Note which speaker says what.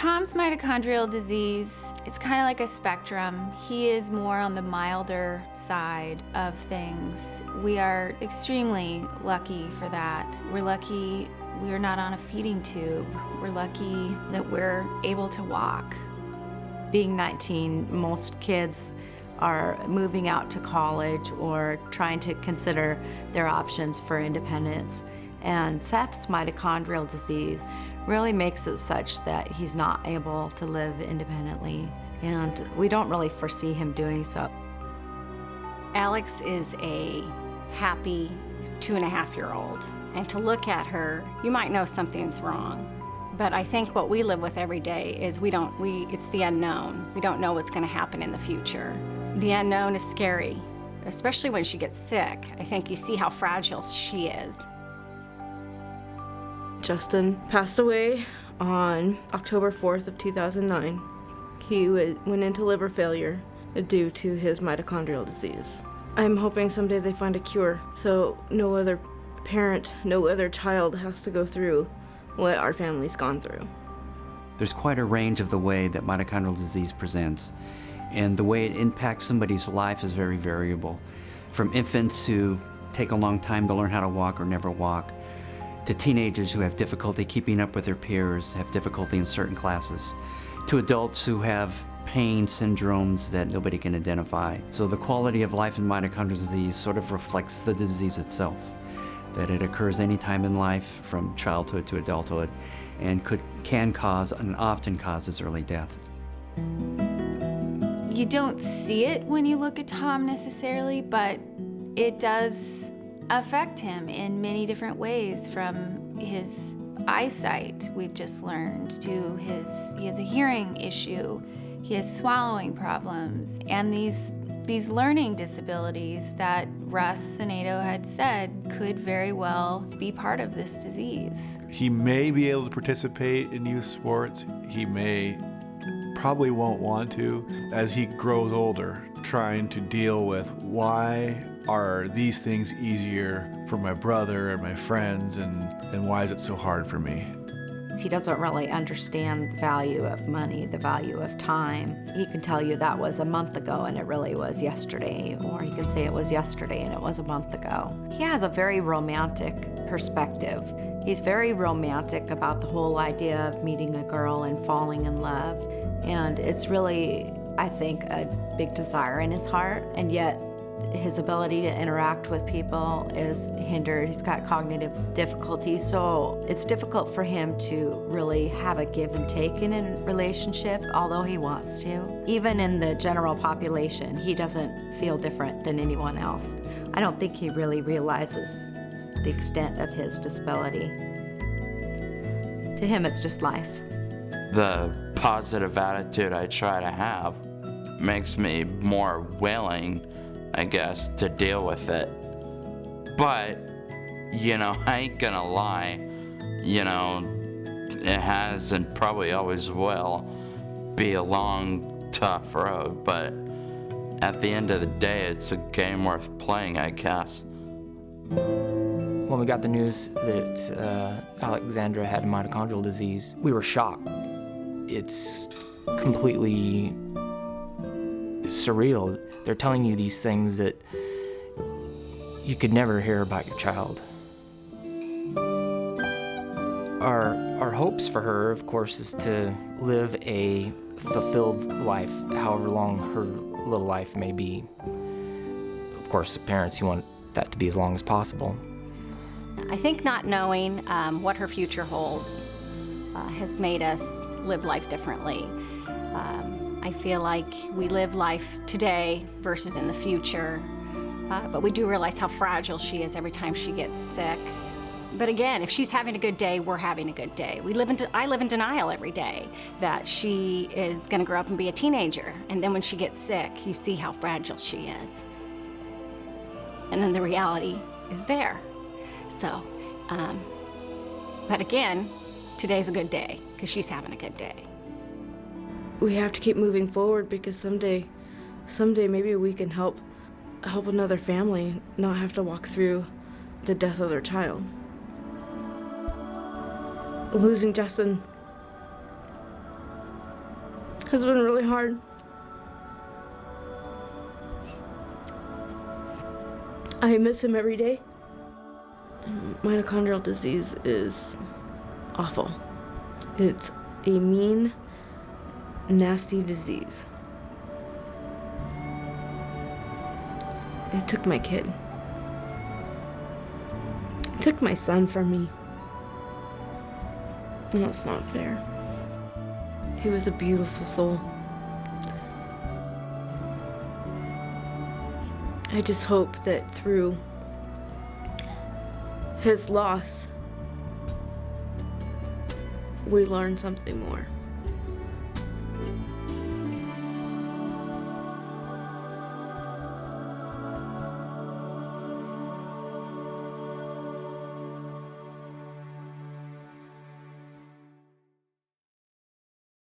Speaker 1: Tom's mitochondrial disease, it's kind of like a spectrum. He is more on the milder side of things. We are extremely lucky for that. We're lucky we're not on a feeding tube. We're lucky that we're able to walk.
Speaker 2: Being 19, most kids are moving out to college or trying to consider their options for independence. And Seth's mitochondrial disease really makes it such that he's not able to live independently, and we don't really foresee him doing so.
Speaker 3: Alex is a happy 2.5-year-old, and to look at her, you might know something's wrong. But I think what we live with every day is it's the unknown. We don't know what's going to happen in the future. The unknown is scary, especially when she gets sick. I think you see how fragile she is.
Speaker 4: Justin passed away on October 4th of 2009. He went into liver failure due to his mitochondrial disease. I'm hoping someday they find a cure so no other parent, no other child has to go through what our family's gone through.
Speaker 5: There's quite a range of the way that mitochondrial disease presents, and the way it impacts somebody's life is very variable. From infants who take a long time to learn how to walk or never walk, to teenagers who have difficulty keeping up with their peers, have difficulty in certain classes, to adults who have pain syndromes that nobody can identify. So the quality of life in mitochondrial disease sort of reflects the disease itself, that it occurs any time in life from childhood to adulthood and can cause and often causes early death.
Speaker 1: You don't see it when you look at Tom necessarily, but it does affect him in many different ways, from his eyesight, we've just learned, to he has a hearing issue, he has swallowing problems, and these learning disabilities that Russ Senato had said could very well be part of this disease.
Speaker 6: He may be able to participate in youth sports. He probably won't want to as he grows older, trying to deal with why are these things easier for my brother and my friends, and why is it so hard for me?
Speaker 2: He doesn't really understand the value of money, the value of time. He can tell you that was a month ago and it really was yesterday, or he can say it was yesterday and it was a month ago. He has a very romantic perspective. He's very romantic about the whole idea of meeting a girl and falling in love, and it's really, I think, a big desire in his heart, and yet his ability to interact with people is hindered. He's got cognitive difficulties, so it's difficult for him to really have a give and take in a relationship, although he wants to. Even in the general population, he doesn't feel different than anyone else. I don't think he really realizes the extent of his disability. To him, it's just life.
Speaker 7: The positive attitude I try to have makes me more willing, I guess, to deal with it. But, I ain't gonna lie, it has and probably always will be a long, tough road, but at the end of the day, it's a game worth playing, I guess.
Speaker 8: When we got the news that Alexandra had mitochondrial disease, we were shocked. It's completely surreal. They're telling you these things that you could never hear about your child. Our hopes for her, of course, is to live a fulfilled life, however long her little life may be. Of course, the parents, you want that to be as long as possible.
Speaker 3: I think not knowing what her future holds has made us live life differently. I feel like we live life today versus in the future, but we do realize how fragile she is every time she gets sick. But again, if she's having a good day, we're having a good day. I live in denial every day that she is gonna grow up and be a teenager, and then when she gets sick, you see how fragile she is. And then the reality is there. So, but again, today's a good day, because she's having a good day.
Speaker 4: We have to keep moving forward, because someday maybe we can help another family not have to walk through the death of their child. Losing Justin has been really hard. I miss him every day. Mitochondrial disease is awful. It's a mean, nasty disease. It took my kid. It took my son from me. And that's not fair. He was a beautiful soul. I just hope that through his loss, we learn something more.